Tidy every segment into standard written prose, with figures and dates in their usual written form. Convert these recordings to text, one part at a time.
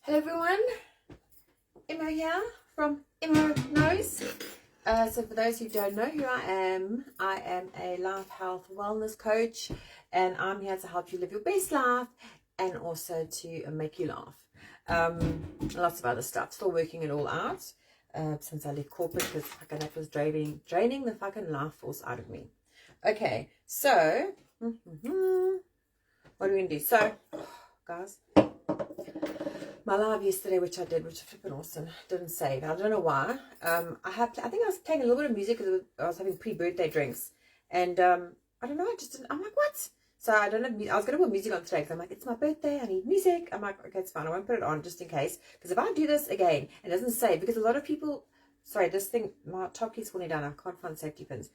Hello everyone, Emma here from Emma Knows. So for those who don't know who I am a life, health, wellness coach, and I'm here to help you live your best life and also to make you laugh. Lots of other stuff, still working it all out since I left corporate because fucking that was draining the fucking life force out of me. Okay, so what are we going to do? So, guys, my live yesterday, which I did, which was flipping awesome, didn't save. I don't know why. I think I was playing a little bit of music because I was having pre-birthday drinks, and I don't know. I just didn't. I'm like, what? So I don't know. I was gonna put music on today because I'm like, it's my birthday. I need music. I'm like, okay, it's fine. I won't put it on just in case. Because if I do this again, it doesn't save. Because a lot of people, sorry, this thing, my top keeps falling down. I can't find safety pins.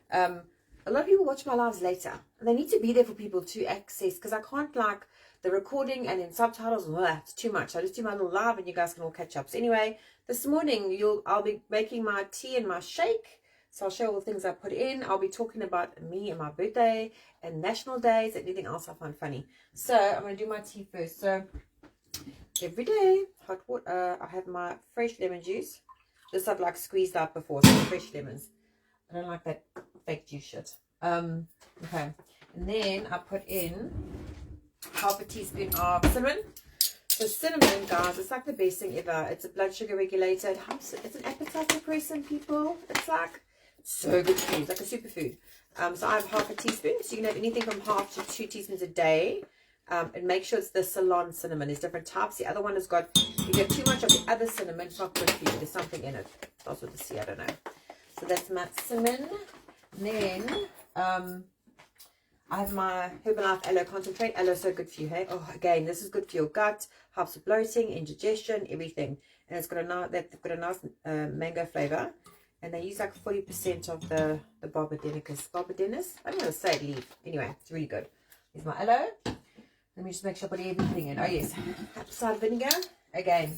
A lot of people watch my lives later, and they need to be there for people to access. Because I can't like the recording and then subtitles and all that. It's too much. I just do my little live and you guys can all catch up. So anyway, this morning I'll be making my tea and my shake. So I'll show all the things I put in. I'll be talking about me and my birthday and national days, anything else I find funny. So I'm going to do my tea first. So every day, hot water, I have my fresh lemon juice. This I've like squeezed out before, so fresh lemons. I don't like that fake juice shit. Okay. And then I put in half a teaspoon of cinnamon. So cinnamon, guys, it's like the best thing ever. It's a blood sugar regulator. It's an appetite suppressant, people. It's like so good for you. It's like a superfood. So I have half a teaspoon. So you can have anything from half to 2 teaspoons a day. And make sure it's the Ceylon cinnamon. There's different types. The other one has got, if you have too much of the other cinnamon, it's not good for you. There's something in it. Starts with the C, I don't know. So that's my cinnamon. And then I have my Herbalife Aloe Concentrate. Aloe is so good for you, hey? Oh, again, this is good for your gut, helps with bloating, indigestion, everything. And it's got they've got a nice mango flavor. And they use like 40% of the Barbadennis. I don't know how to say it, leaf. Anyway, it's really good. Here's my aloe. Let me just make sure I put everything in. Oh, yes. Apple cider vinegar. Again.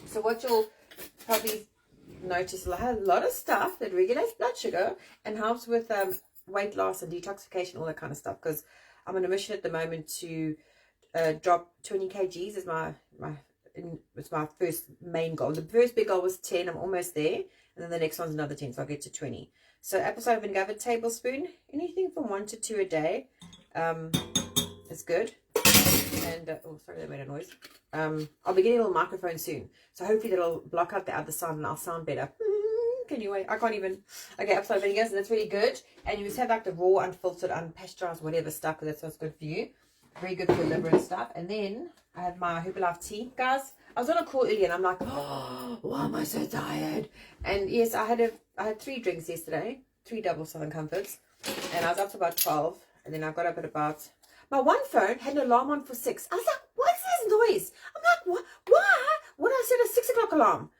So what you'll probably notice, I have a lot of stuff that regulates blood sugar and helps with weight loss and detoxification, all that kind of stuff, because I'm on a mission at the moment to drop 20 kgs is it's my first main goal. The first big goal was 10. I'm almost there, and then the next one's another 10, so I'll get to 20. So apple cider vinegar, a tablespoon, anything from 1 to 2 a day is good. And oh, sorry, that made a noise. I'll be getting a little microphone soon, so hopefully that'll block out the other sound and I'll sound better. Can you wait? I can't even. Okay, apple cider vinegar, so that's really good. And you just have like the raw, unfiltered, unpasteurized, whatever stuff, because that's what's good for you. Very good for your liver and stuff. And then I have my Herbalife tea. Guys, I was on a call earlier and I'm like, oh, why am I so tired? And yes, I had 3 drinks yesterday, 3 double Southern Comforts, and I was up to about 12. And then I got up at about, my one phone had an alarm on for 6. I was like, what is this noise? I'm like, what? Why? What I said a 6 o'clock alarm.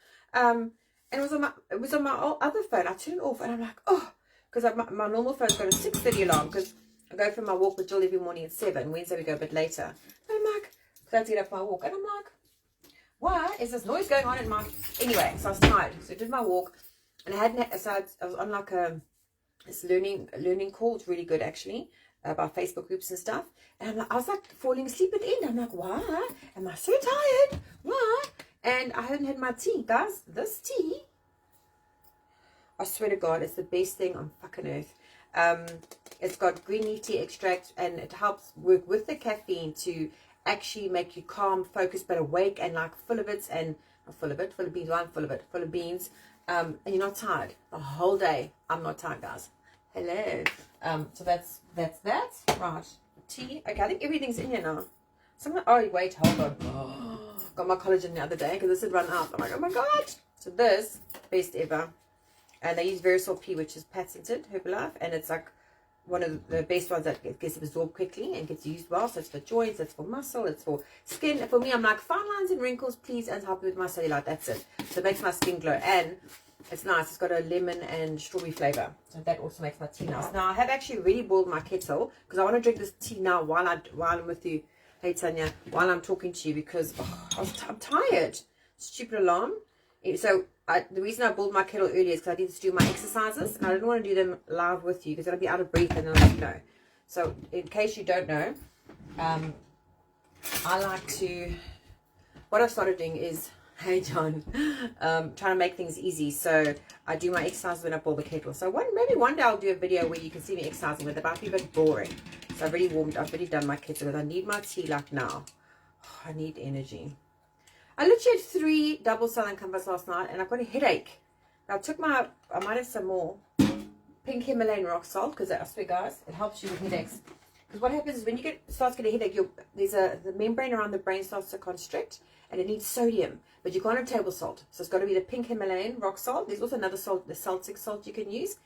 And it was on my other phone. I turned it off and I'm like, oh, because my normal phone's got a 6:30 alarm because I go for my walk with Jill every morning at 7. Wednesday we go a bit later. And I'm like, so I have to get up for my walk. And I'm like, why is this noise going on in my... Anyway, so I was tired. So I did my walk and I was on like this learning call. It's really good actually, about Facebook groups and stuff. And I was like falling asleep at the end. I'm like, why am I so tired? Why? And I hadn't had my tea, guys. This tea, I swear to God, it's the best thing on fucking earth. It's got green leaf tea extract, and it helps work with the caffeine to actually make you calm, focused, but awake and like full of beans. Full of beans. And you're not tired the whole day. I'm not tired, guys. Hello. So that's that. Right. Tea. Okay, I think everything's in here now. Oh, wait, hold on. Oh. Got my collagen the other day because this had run out. I'm like, oh my god. So this, best ever. And they use Verisol P, which is patented, Herbalife, and it's like one of the best ones that gets absorbed quickly and gets used well. So it's for joints, it's for muscle, it's for skin. For me, I'm like, fine lines and wrinkles, please, and help me with my cellulite. That's it. So it makes my skin glow, and it's nice. It's got a lemon and strawberry flavor, so that also makes my tea nice. Now I have actually really boiled my kettle because I want to drink this tea now while I'm with you. Hey Tanya, while I'm talking to you, because I'm tired. Stupid alarm. So the reason I boiled my kettle earlier is because I needed to do my exercises, and I didn't want to do them live with you because I'll be out of breath and I'll let you know. So in case you don't know, I like to what I've started doing is, hey John, trying to make things easy. So I do my exercises when I boil the kettle. So maybe one day I'll do a video where you can see me exercising, but it might be a bit boring. So I've already done my kettle, but I need my tea like now. Oh, I need energy. I literally had 3 double Southern Comforts last night, and I've got a headache. Now I took I might have some more pink Himalayan rock salt, because I swear guys, it helps you with headaches. Because what happens is when you start to get a headache, the membrane around the brain starts to constrict, and it needs sodium, but you can't have table salt. So it's got to be the pink Himalayan rock salt. There's also another salt, the Celtic salt you can use.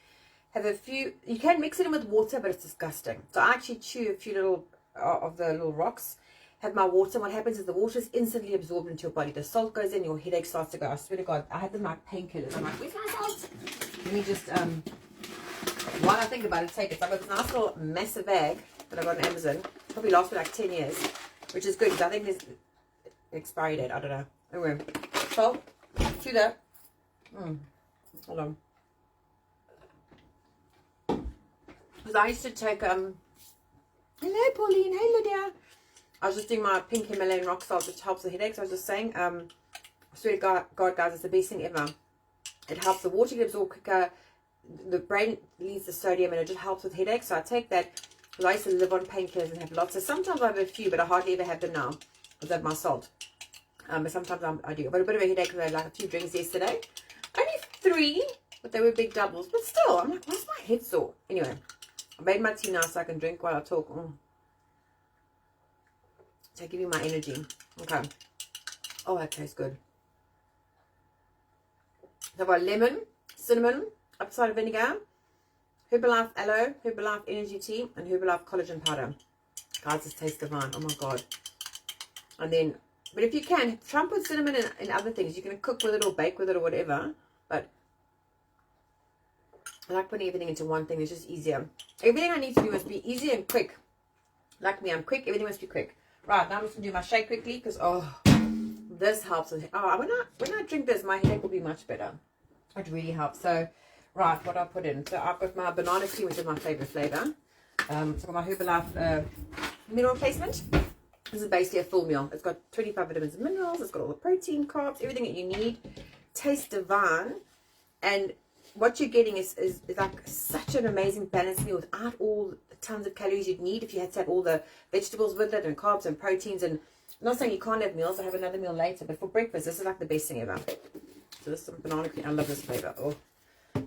You can mix it in with water, but it's disgusting. So I actually chew a few little of the little rocks, have my water. What happens is the water is instantly absorbed into your body. The salt goes in, your headache starts to go. I swear to God, I had them like painkillers. I'm like, where's my salt? Let me just, while I think about it, take it. So I've got this nice little massive bag that I got on Amazon. Probably lasts for like 10 years, which is good because I think there's expiry date. I don't know. Anyway, salt to that. Hold on. Because I used to take, hello Pauline, hey Lydia. I was just doing my pink Himalayan rock salt, which helps the headaches. I was just saying, I swear to God, guys, it's the best thing ever. It helps the water get absorbed quicker. The brain needs the sodium, and it just helps with headaches. So I take that, because I used to live on painkillers and have lots. So sometimes I have a few, but I hardly ever have them now because I have my salt. But sometimes I do. I've got a bit of a headache because I had like a few drinks yesterday. Only 3, but they were big doubles. But still, I'm like, why's my head sore? Anyway, I made my tea now so I can drink while I talk. So give me my energy. Okay. Oh, that tastes good. So I've got lemon, cinnamon, apple cider vinegar, Herbalife aloe, Herbalife energy tea, and Herbalife collagen powder. Guys, this tastes divine. Oh my God. And then, but if you can, try and put cinnamon in other things. You can cook with it or bake with it or whatever. But I like putting everything into one thing. It's just easier. Everything I need to do must be easy and quick. Like me, I'm quick. Everything must be quick. Right, now I'm just going to do my shake quickly because, this helps. When I drink this, my headache will be much better. It really helps. So, right, what I put in. So, I've got my banana cream, which is my favorite flavor. So, I've got my Herbalife mineral replacement. This is basically a full meal. It's got 25 vitamins and minerals. It's got all the protein, carbs, everything that you need. Tastes divine. And what you're getting is like such an amazing balanced meal without all the tons of calories you'd need if you had to have all the vegetables with it and carbs and proteins. And I'm not saying you can't have meals. I have another meal later, but for breakfast, this is like the best thing ever. So this is some banana cream. I love this flavor. Oh,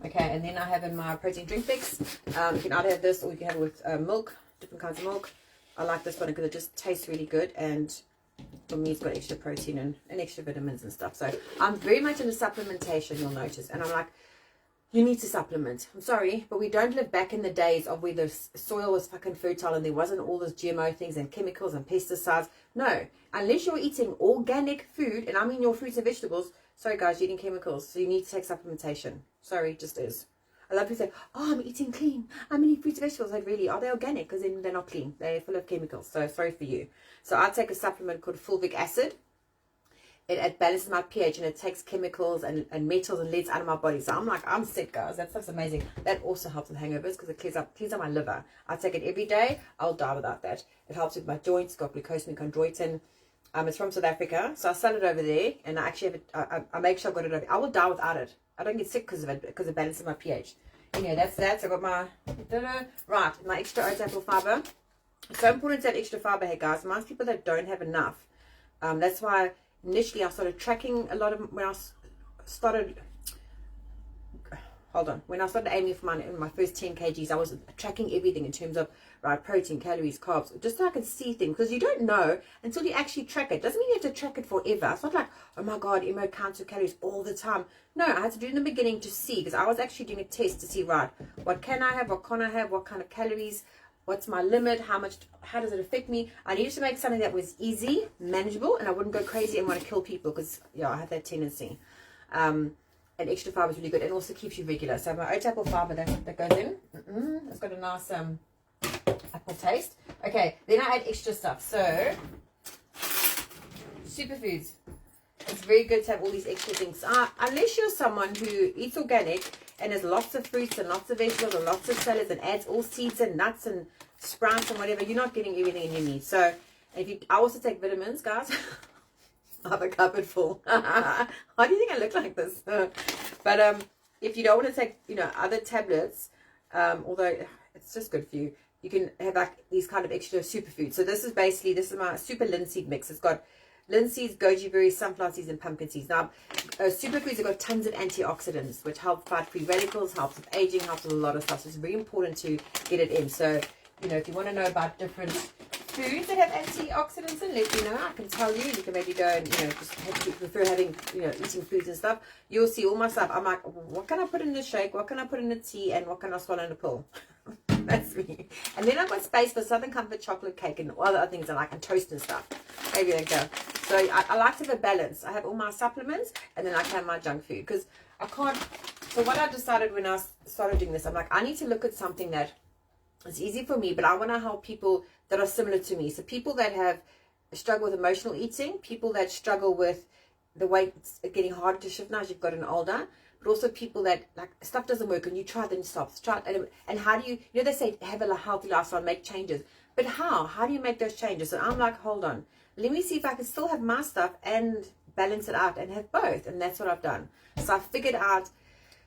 okay. And then I have in my protein drink mix. You can either have this or you can have it with milk, different kinds of milk. I like this one because it just tastes really good, and for me, it's got extra protein and extra vitamins and stuff. So I'm very much into supplementation, you'll notice. And I'm like, you need to supplement. I'm sorry, but we don't live back in the days of where the soil was fucking fertile and there wasn't all those GMO things and chemicals and pesticides. No, unless you're eating organic food, and I mean your fruits and vegetables. Sorry guys, you're eating chemicals, so you need to take supplementation. Sorry, it just is. I love people say, oh, I'm eating clean. I'm eating fruits and vegetables. Like, really? Are they organic? Because then they're not clean. They're full of chemicals. So sorry for you. So I take a supplement called fulvic acid. It balances my pH, and it takes chemicals and metals and leads out of my body. So I'm like, I'm sick, guys. That stuff's amazing. That also helps with hangovers because it cleans up my liver. I take it every day. I'll die without that. It helps with my joints. It's got glucosamine chondroitin. It's from South Africa. So I sell it over there, and I actually have it. I make sure I've got it over. I will die without it. I don't get sick because of it, because it balances my pH. Anyway, that's that. So I got my, my extra oat apple fiber. It's so important to have extra fiber here, guys. Most people that don't have enough. That's why initially I started tracking a lot of, when I started aiming for my first 10 kgs, I was tracking everything in terms of protein, calories, carbs, just so I can see things, because you don't know until you actually track it. Doesn't mean you have to track it forever. It's not like, oh my God, Emo counts your calories all the time. No, I had to do it in the beginning to see, because I was actually doing a test to see, what can I have, what can't I have, what kind of calories, what's my limit, how does it affect me. I needed to make something that was easy, manageable, and I wouldn't go crazy and want to kill people, because I have that tendency. And extra fiber is really good, and also keeps you regular. So my oat apple fiber that goes in, it's got a nice apple taste. Okay, then I add extra stuff. So superfoods. It's very good to have all these extra things. Unless you're someone who eats organic and has lots of fruits and lots of vegetables and lots of salads and adds all seeds and nuts and sprouts and whatever, you're not getting everything you need. So I also take vitamins, guys. I have a cupboard full. How do you think I look like this? But if you don't want to take, other tablets, although it's just good for you, you can have like these kind of extra superfoods. So this is my super linseed mix. It's got linseeds, goji berries, sunflower seeds, and pumpkin seeds. Now, superfoods have got tons of antioxidants, which help fight free radicals, helps with aging, helps with a lot of stuff. So it's very important to get it in. So, if you want to know about different foods that have antioxidants in, let me know. I can tell you. You can maybe go and, if you prefer having, eating foods and stuff. You'll see all my stuff. I'm like, what can I put in the shake? What can I put in the tea? And what can I swallow in a pill? That's me. And then I've got space for Southern Comfort chocolate cake and all the other things I like, and toast and stuff. Maybe there you go. So I like to have a balance. I have all my supplements, and then I can have my junk food, because I can't. So what I decided when I started doing this, I'm like, I need to look at something that is easy for me, but I want to help people that are similar to me. So people that have struggle with emotional eating, people that struggle with the weight getting harder to shift now as you've gotten older, but also people that like stuff doesn't work and you try then stops. And how do you, they say have a healthy lifestyle, make changes. But how do you make those changes? And I'm like, hold on, let me see if I can still have my stuff and balance it out and have both. And that's what I've done. So I figured out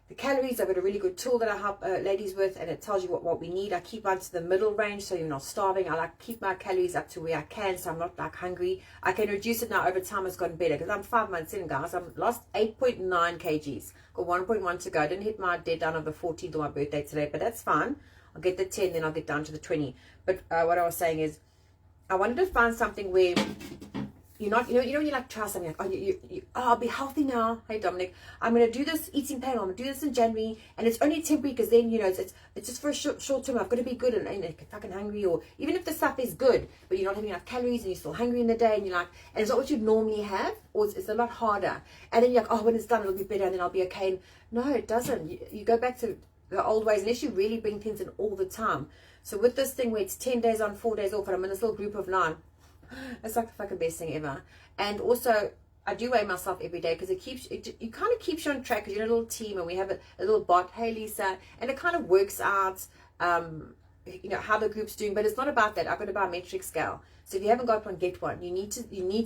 the calories. I've got a really good tool that I help ladies with, and it tells you what we need. I keep mine to the middle range, so you're not starving. I like keep my calories up to where I can, so I'm not like hungry. I can reduce it now over time. It's gotten better because I'm 5 months in, guys. I'm lost 8.9 kgs. Got 1.1 to go. I didn't hit my deadline of the 14th on my birthday today, but that's fine. I'll get the 10, then I'll get down to the 20. But what I was saying is, I wanted to find something where you're not, when you like try something like, I'll be healthy now. Hey, Dominic, I'm going to do this eating plan. I'm going to do this in January, and it's only temporary because then, it's just for a short term. I've got to be good and fucking hungry, or even if the stuff is good, but you're not having enough calories and you're still hungry in the day, and you're like, and it's not what you'd normally have, or it's a lot harder. And then you're like, when it's done, it'll be better, and then I'll be okay. And no, it doesn't. You go back to the old ways, unless you really bring things in all the time. So with this thing where it's 10 days on, 4 days off, and I'm in this little group of 9, it's like the fucking best thing ever. And also, I do weigh myself every day because it kind of keeps you on track, because you're in a little team, and we have a little bot, hey Lisa, and it kind of works out, how the group's doing. But it's not about that. I've got a biometric scale. So if you haven't got one, get one. You need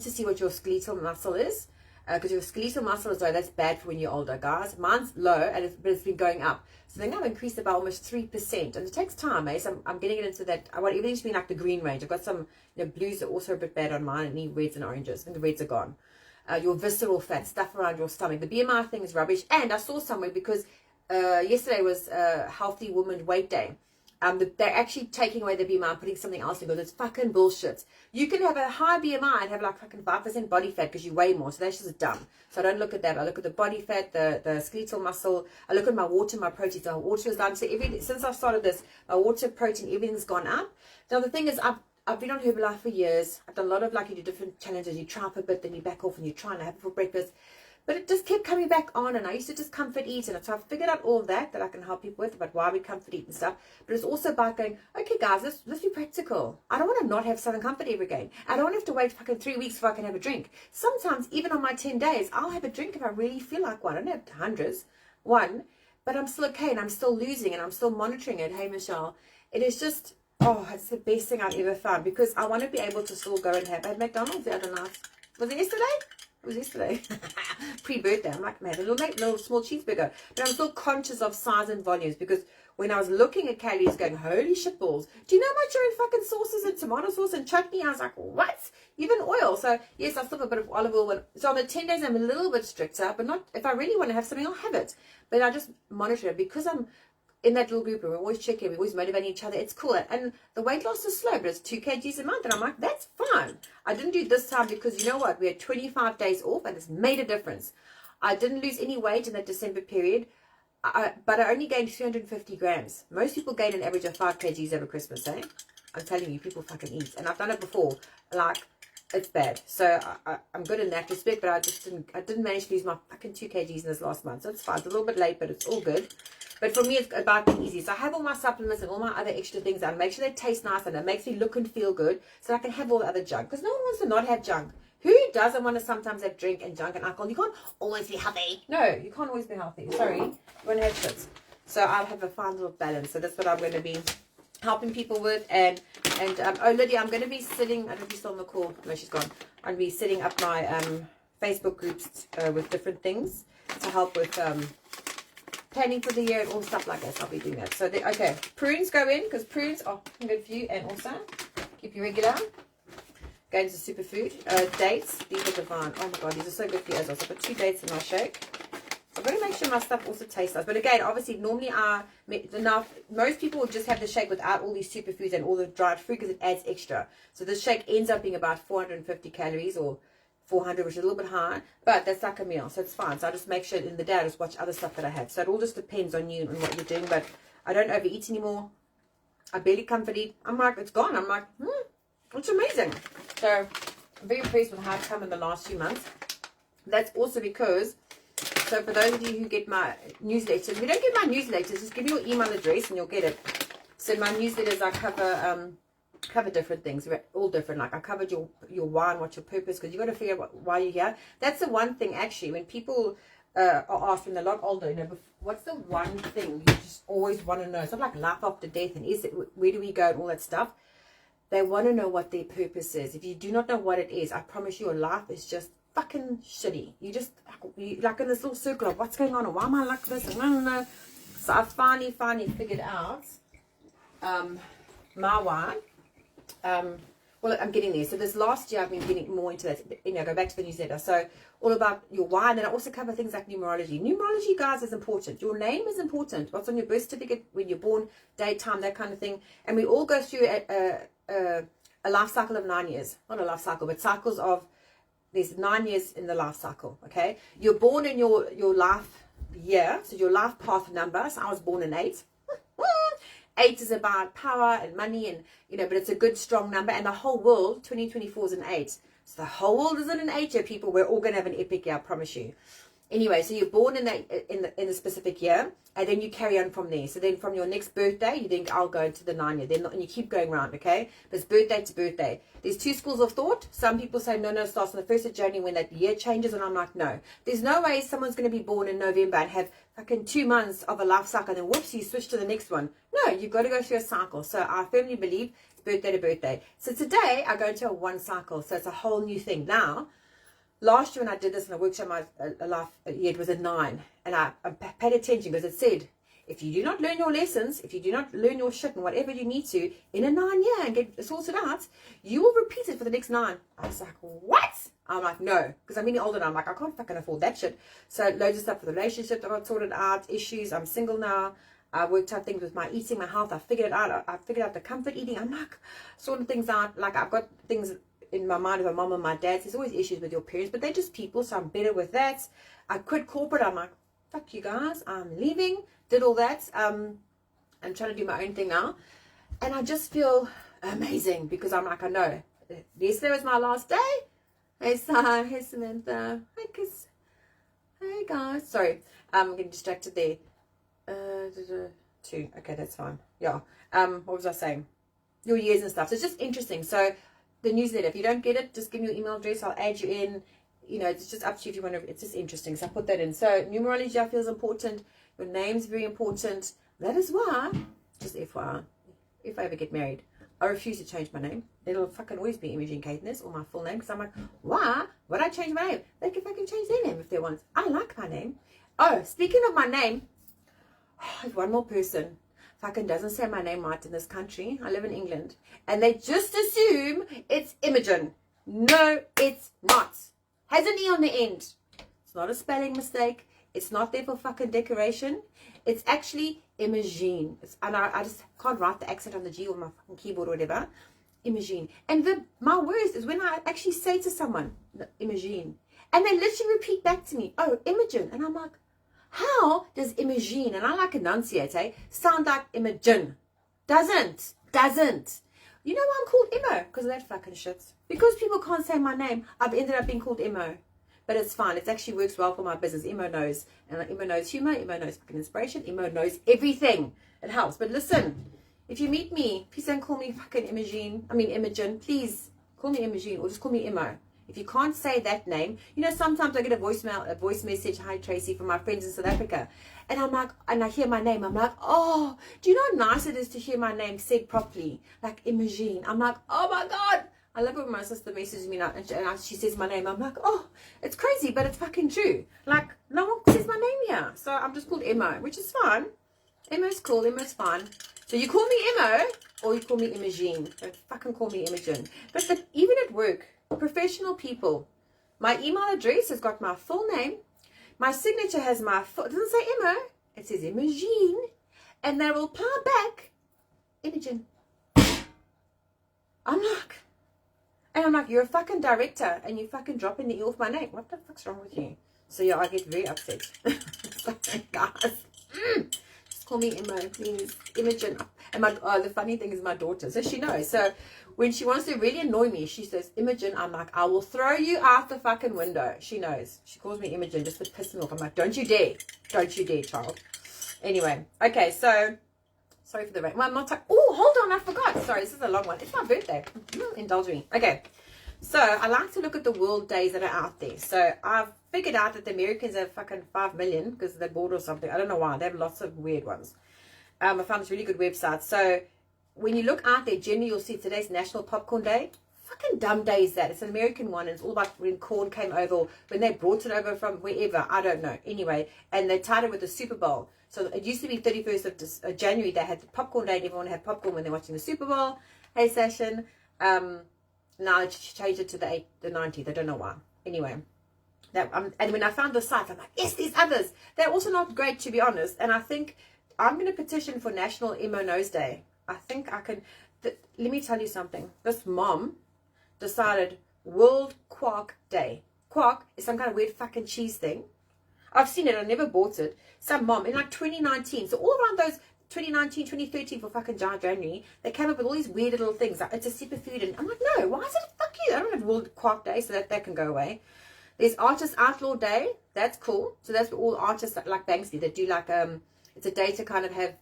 to see what your skeletal muscle is, because your skeletal muscle is low. That's bad for when you're older, guys. Mine's low, but it's been going up. So I think I've increased it by almost 3%, and it takes time, eh? So I'm getting it into that. I want everything to be like the green range. I've got some, blues are also a bit bad on mine, and need reds and oranges. I think the reds are gone. Your visceral fat, stuff around your stomach. The BMI thing is rubbish. And I saw somewhere, because yesterday was Healthy Woman Weight Day. They're actually taking away the BMI and putting something else in, because it's fucking bullshit. You can have a high BMI and have like fucking 5% body fat because you weigh more. So that's just dumb. So I don't look at that. I look at the body fat, the skeletal muscle. I look at my water, my protein. So my water is down. So since I started this, my water, protein, everything's gone up. Now the thing is, I've been on Herbalife for years. I've done a lot of you do different challenges. You try for a bit, then you back off, and you try and have it for breakfast. But it just kept coming back on, and I used to just comfort eat, and so I figured out all that I can help people with about why we comfort eat and stuff. But it's also about going, okay, guys, let's be practical. I don't want to not have Southern Comfort ever again. I don't want to have to wait fucking 3 weeks before I can have a drink. Sometimes, even on my 10 days, I'll have a drink if I really feel like one. I don't have hundreds, but I'm still okay, and I'm still losing, and I'm still monitoring it. Hey, Michelle, it is just, it's the best thing I've ever found, because I want to be able to still go and have. I had McDonald's the other night. Was it yesterday? It was yesterday. Pre-birthday. I'm like, man, a little small cheeseburger. But I'm still conscious of size and volumes, because when I was looking at calories going, holy shit balls, do you know how much are in fucking sauces and tomato sauce and chutney? I was like, what? Even oil. So yes, I still have a bit of olive oil. So on the 10 days, I'm a little bit stricter, but not, if I really want to have something, I'll have it. But I just monitor it, because I'm in that little group, and we're always checking, we're always motivating each other. It's cool. And the weight loss is slow, but it's 2 kgs a month. And I'm like, that's fine. I didn't do this time because, you know what? We had 25 days off, and it's made a difference. I didn't lose any weight in that December period, but I only gained 350 grams. Most people gain an average of 5 kgs over Christmas, eh? I'm telling you, people fucking eat. And I've done it before. Like, it's bad. So I'm good in that respect, but I didn't manage to lose my fucking 2 kgs in this last month. So it's fine. It's a little bit late, but it's all good. But for me, it's about being easy. So I have all my supplements and all my other extra things. I make sure they taste nice, and it makes me look and feel good, so I can have all the other junk. Because no one wants to not have junk. Who doesn't want to sometimes have drink and junk and alcohol? You can't always be healthy. No, you can't always be healthy. Sorry. You want to have shit. So I'll have a fine little balance. So that's what I'm going to be helping people with. And Lydia, I'm going to be sitting, I don't know if you're still on the call. No, she's gone. I'm going to be setting up my Facebook groups with different things to help with planning for the year and all stuff like that. So I'll be doing that. So, okay, prunes go in because prunes are good for you, and also keep you regular. Going to superfood. Dates, these are divine. Oh my god, these are so good for you as well. So I've got 2 dates in my shake. I've got to make sure my stuff also tastes nice. But again, obviously, normally most people will just have the shake without all these superfoods and all the dried fruit because it adds extra. So the shake ends up being about 450 calories or 400, which is a little bit high. But that's like a meal, so it's fine. So I just make sure in the day I just watch other stuff that I have. So it all just depends on you and what you're doing. But I don't overeat anymore. I barely comfort eat. I'm like, it's gone. I'm like, it's amazing. So I'm very impressed with how it's come in the last few months. That's also because, so for those of you who get my newsletters, if you don't get my newsletters, just give me your email address and you'll get it. So in my newsletters, I cover different things, all different. Like I covered your why and what's your purpose, because you got to figure out why you're here. That's the one thing actually when people are asked when they're a lot older, you know, what's the one thing you just always want to know? It's not like life after death and where do we go and all that stuff. They want to know what their purpose is. If you do not know what it is, I promise you your life is just fucking shitty. You just like in this little circle of what's going on and why am I like this and no. So I finally figured out my why. Well, I'm getting there. So this last year I've been getting more into that. You know, go back to the newsletter. So all about your why, and then I also cover things like numerology. Numerology, guys, is important. Your name is important. What's on your birth certificate, when you're born, date, time, that kind of thing. And we all go through a life cycle of 9 years. Not a life cycle, but cycles of, there's 9 years in the life cycle, okay? You're born in your life year, so your life path number. So I was born in 8. 8 is about power and money, and you know, but it's a good strong number, and the whole world 2024 is an 8. So the whole world is in an 8 year, people. We're all going to have an epic year, I promise you. Anyway, so you're born in a specific year, and then you carry on from there. So then from your next birthday, you think, I'll go into the 9 year. Then, and you keep going around, okay? But it's birthday to birthday. There's 2 schools of thought. Some people say, no, it starts on the 1st of January when that year changes. And I'm like, no. There's no way someone's going to be born in November and have fucking 2 months of a life cycle, and then whoops, you switch to the next one. No, you've got to go through a cycle. So I firmly believe it's birthday to birthday. So today, I go into a 1 cycle. So it's a whole new thing. Now, last year when I did this in a workshop, my life year, it was a 9. And I paid attention because it said, if you do not learn your lessons, if you do not learn your shit and whatever you need to in a 9 year and get sorted out, you will repeat it for the next 9. I was like, what? I'm like, no, because I'm getting older now. I'm like, I can't fucking afford that shit. So loads of stuff for the relationship that I got sorted out, issues. I'm single now. I worked out things with my eating, my health. I figured it out. I figured out the comfort eating. I'm like, sorting things out. Like I've got things in my mind with my mom and my dad. There's always issues with your parents, but they're just people, so I'm better with that. I quit corporate. I'm like, fuck you guys, I'm leaving. Did all that. I'm trying to do my own thing now, and I just feel amazing because I'm like, I know yesterday was my last day. Hey Sai, hey Samantha, hi Kiss, hey guys. Sorry, I'm getting distracted there. 2. Okay, that's fine. Yeah. What was I saying? Your years and stuff. So it's just interesting. So the newsletter, if you don't get it, just give me your email address. I'll add you in. You know, it's just up to you if you want to. It's just interesting. So I put that in. So numerology, I feel, is important. Your name's very important. That is why, just FYI, if I ever get married, I refuse to change my name. It'll fucking always be Imogene Caithness or my full name, because I'm like, why would I change my name? They can fucking change their name if they want. I like my name. Oh, speaking of my name, one more person fucking doesn't say my name right in this country. I live in England, and they just assume it's Imogen. No, it's not. Has an E on the end. It's not a spelling mistake. It's not there for fucking decoration. It's actually Imogen. And I just can't write the accent on the G on my fucking keyboard or whatever. Imogen. And my worst is when I actually say to someone, Imogen, and they literally repeat back to me, oh, Imogen. And I'm like, how does Imogen, and I like enunciate, sound like Imogen? Doesn't. You know why I'm called Imo? Because of that fucking shit. Because people can't say my name, I've ended up being called Imo. But it's fine. It actually works well for my business. Imo knows. And Imo knows humor. Imo knows fucking inspiration. Imo knows everything. It helps. But listen, if you meet me, please don't call me fucking Imogen. Please call me Imogen, or just call me Imo. If you can't say that name, you know, sometimes I get a voice message, hi Tracy, from my friends in South Africa. And I'm like, and I hear my name, I'm like, oh, do you know how nice it is to hear my name said properly? Like Imogen. I'm like, oh my God, I love it when my sister messages me now and she says my name. I'm like, oh, it's crazy, but it's fucking true. Like, no one says my name here. So I'm just called Emma, which is fine. Emma's cool. Emma's fine. So you call me Emma or you call me Imogen. Don't fucking call me Imogen. But even at work, professional people, my email address has got my full name. My signature has it doesn't say Emma. It says Imogen. And they will reply back, Imogen. I'm like, you're a fucking director and you fucking dropping the E off my name. What the fuck's wrong with you? So yeah, I get very upset. Guys, just call me Emma, please. Imogen. And the funny thing is my daughter, so she knows. So when she wants to really annoy me, she says, Imogen. I'm like, I will throw you out the fucking window. She knows. She calls me Imogen just to piss me off. I'm like, don't you dare. Don't you dare, child. Anyway, okay, so sorry for the rain. Well, I'm not oh, hold on, I forgot. Sorry, this is a long one. It's my birthday. Indulge me. Okay, so I like to look at the world days that are out there. So I've figured out that the Americans have fucking 5 million because they're bored or something. I don't know why. They have lots of weird ones. I found this really good website. So when you look out there, generally you'll see today's National Popcorn Day. Fucking dumb day is that. It's an American one, and it's all about when corn came over, or when they brought it over from wherever. I don't know. Anyway, and they tied it with the Super Bowl. So it used to be 31st of January. They had the popcorn day, and everyone had popcorn when they're watching the Super Bowl. Hey, session. Now they changed it to the 19th. I don't know why. Anyway, and when I found the site, I'm like, yes, there's others. They're also not great, to be honest. And I think I'm going to petition for National Emo Nose Day. I think I can. Let me tell you something. This mom decided World Quark Day. Quark is some kind of weird fucking cheese thing. I've seen it. I never bought it. Some mom in like 2019. So all around those 2019, 2013 for fucking January, they came up with all these weird little things. Like, it's a superfood. And I'm like, no, why is it? Fuck you. I don't have World Quark Day, so that can go away. There's Artist Outlaw Day. That's cool. So that's for all artists like Banksy that do like, it's a day to kind of have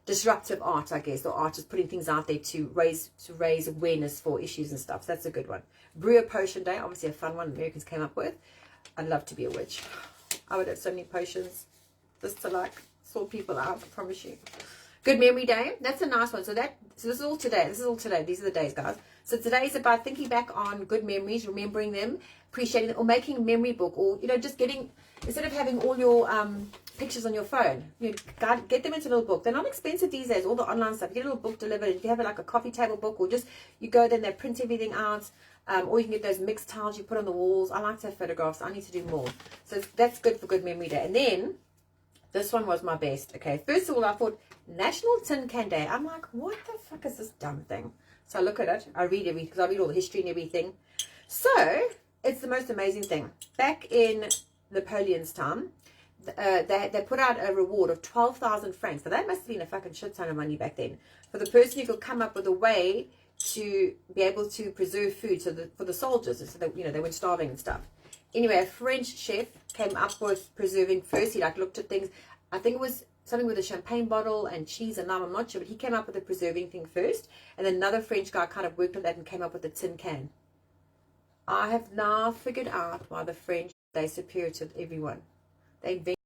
disruptive art, I guess, or artists putting things out there to raise awareness for issues and stuff. So that's a good one. Brew a Potion Day, obviously a fun one Americans came up with. I'd love to be a witch. I would have so many potions just to like sort people out, I promise you. Good Memory Day, that's a nice one. So this is all today. These are the days, guys. So today is about thinking back on good memories, remembering them, appreciating them, or making a memory book, or just getting, instead of having all your pictures on your phone, get them into a little book. They're not expensive these days, all the online stuff. You get a little book delivered. If you have like a coffee table book, or just you go there and they print everything out, or you can get those mixed tiles you put on the walls. I like to have photographs. I need to do more. So that's good for Good Memory Day. And then this one was my best. Okay, first of all, I thought National Tin Can Day. I'm like, what the fuck is this dumb thing? So I look at it, I read everything, because I read all the history and everything. So it's the most amazing thing. Back in Napoleon's time, they put out a reward of 12,000 francs. Now that must have been a fucking shit ton of money back then, for the person who could come up with a way to be able to preserve food for the soldiers, so that they weren't starving and stuff. Anyway, a French chef came up with preserving first. He looked at things. I think it was something with a champagne bottle and cheese and lime, I'm not sure, but he came up with the preserving thing first, and then another French guy kind of worked on that and came up with a tin can. I have now figured out why the French, they're superior to everyone. They